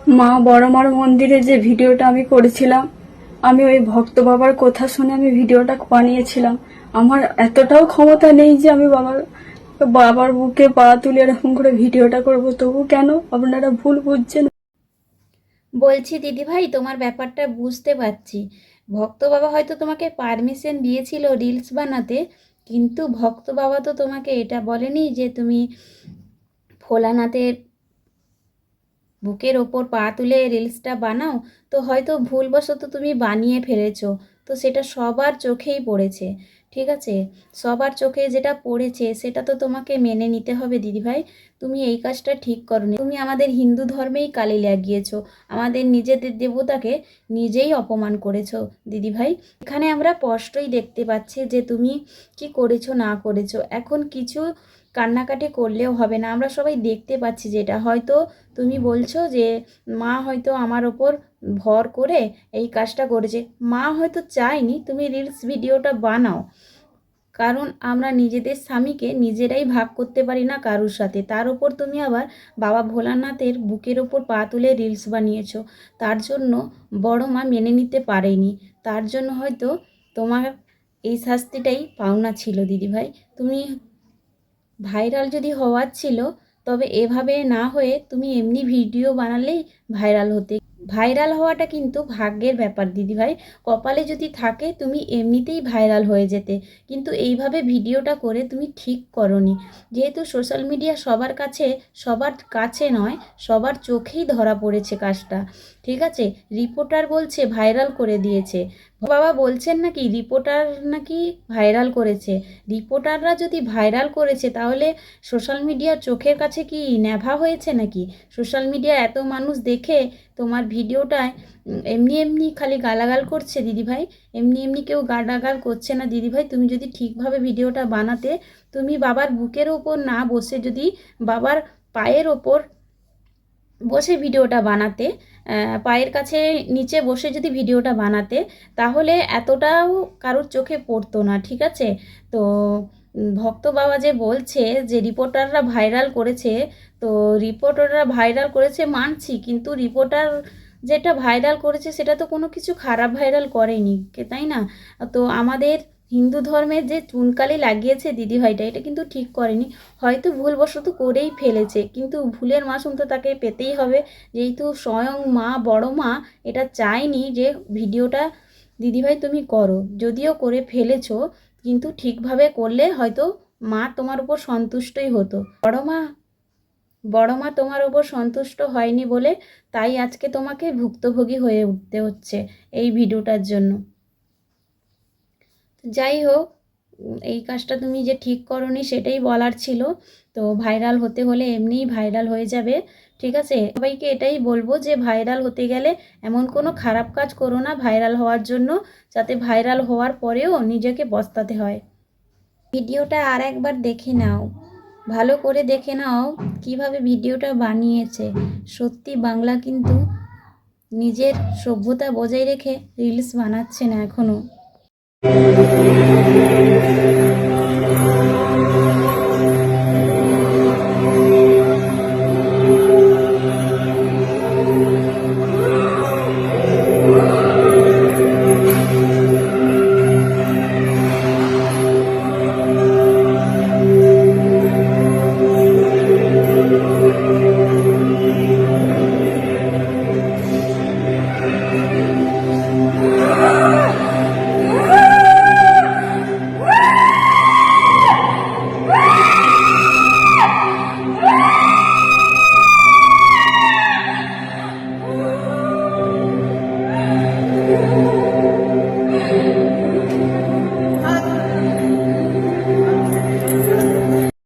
মা বড়মার মন্দিরে যে ভিডিওটা আমি করেছিলাম, আমি ওই ভক্ত বাবার কথা শুনে আমি ভিডিওটা বানিয়েছিলাম। আমার এতটাও ক্ষমতা নেই যে আমি বাবার বাবার বুকে পা তুলে এরকম করে ভিডিওটা করব। তবু কেন আপনারা ভুল বুঝছেন? বলছি দিদিভাই, তোমার ব্যাপারটা বুঝতে পারছি। ভক্ত বাবা হয়তো তোমাকে পারমিশন দিয়েছিল রিলস বানাতে, কিন্তু ভক্ত বাবা তো তোমাকে এটা বলেনি যে তুমি ভোলানাথের বুকের ওপর পা তুলে রিলসটা বানাও। তো হয়তো ভুলবশত তুমি বানিয়ে ফেলেছো, তো সেটা সবার চোখেই পড়েছে। ঠিক আছে, সবার চোখে যেটা পড়েছে সেটা তো তোমাকে মেনে নিতে হবে দিদিভাই। তুমি এই কাজটা ঠিক করোনি, তুমি আমাদের হিন্দু ধর্মেই কালি লাগিয়েছো, আমাদের নিজেদের দেবতাকে নিজেই অপমান করেছো দিদিভাই। এখানে আমরা স্পষ্টই দেখতে পাচ্ছি যে তুমি কি করেছো না করেছো। এখন কিছু কান্নাকাটি করলেও হবে না, আমরা সবাই দেখতে পাচ্ছি। যেটা হয়তো তুমি বলছো যে মা হয়তো আমার ওপর ভর করে এই কাজটা করেছে, মা হয়তো চায়নি তুমি রিলস ভিডিওটা বানাও, কারণ আমরা নিজেদের স্বামীকে নিজেরাই ভাগ করতে পারি না কারুর সাথে। তার উপর তুমি আবার বাবা ভোলানাথের বুকের ওপর পা তুলে রিলস বানিয়েছো, তার জন্য বড় মা মেনে নিতে পারেনি। তার জন্য হয়তো তোমার এই শাস্তিটাই পাওনা ছিল দিদিভাই। তুমি ভাইরাল যদি হওয়ার ছিল, তবে এভাবে না হয়ে তুমি এমনি ভিডিও বানালেই ভাইরাল হতে। ভাইরাল হওয়াটা কিন্তু ভাগ্যের ব্যাপার দিদিভাই, কপালে যদি থাকে তুমি এমনিতেই ভাইরাল হয়ে যেতে। কিন্তু এইভাবে ভিডিওটা করে তুমি ঠিক করনি। যেহেতু সোশ্যাল মিডিয়া সবার কাছে নয়, সবার চোখেই ধরা পড়েছে কাজটা। ঠিক আছে, রিপোর্টার বলছে ভাইরাল করে দিয়েছে, বাবা বলছেন নাকি রিপোর্টার নাকি ভাইরাল করেছে। রিপোর্টাররা যদি ভাইরাল করেছে, তাহলে সোশ্যাল মিডিয়ার চোখের কাছে কি নেভা হয়েছে নাকি? সোশ্যাল মিডিয়া এত মানুষ দেখে তোমার ভিডিওটায় এমনি এমনি খালি গালাগাল করছে দিদিভাই। এমনি এমনি কেউ গালাগাল করছে না দিদিভাই। তুমি যদি ঠিকভাবে ভিডিওটা বানাতে, তুমি বাবার বুকের ওপর না বসে যদি বাবার পায়ের ওপর বসে ভিডিওটা বানাতে, পায়ের কাছে নিচে বসে যদি ভিডিওটা বানাতে, তাহলে এতটাও কারোর চোখে পড়তো না। ঠিক আছে, তো ভক্ত বাবা যে বলছে যে রিপোর্টাররা ভাইরাল করেছে, তো রিপোর্টাররা ভাইরাল করেছে মানছি, কিন্তু রিপোর্টার যেটা ভাইরাল করেছে সেটা তো কোনো কিছু খারাপ ভাইরাল করেনি, তাই না? তো আমাদের হিন্দু ধর্মের যে চুনকালি লাগিয়েছে দিদিভাইটা, এটা কিন্তু ঠিক করেনি। হয়তো ভুলবশত করেই ফেলেছে, কিন্তু ভুলের মাসুল তো তাকে পেতেই হবে। যেহেতু স্বয়ং মা বড় মা এটা চায়নি যে ভিডিওটা দিদিভাই তুমি করো, যদিও করে ফেলেছো, কিন্তু ঠিকভাবে করলে হয়তো মা তোমার উপর সন্তুষ্টই হতো। বড় মা তোমার উপর সন্তুষ্ট হয়নি বলে তাই আজকে তোমাকে ভুক্তভোগী হয়ে উঠতে হচ্ছে এই ভিডিওটার জন্য। যাই হোক, এই কাজটা তুমি যে ঠিক করনি সেটাই বলার ছিল। তো ভাইরাল হতে হলে এমনিই ভাইরাল হয়ে যাবে। ঠিক আছে, সবাইকে এটাই বলবো যে ভাইরাল হতে গেলে এমন কোনো খারাপ কাজ করো না ভাইরাল হওয়ার জন্য, যাতে ভাইরাল হওয়ার পরেও নিজেকে পস্তাতে হয়। ভিডিওটা আর একবার দেখে নাও, ভালো করে দেখে নাও কিভাবে ভিডিওটা বানিয়েছে। সত্যি বাংলা কিন্তু নিজের সভ্যতা বজায় রেখে রিলস বানাচ্ছে না এখনো।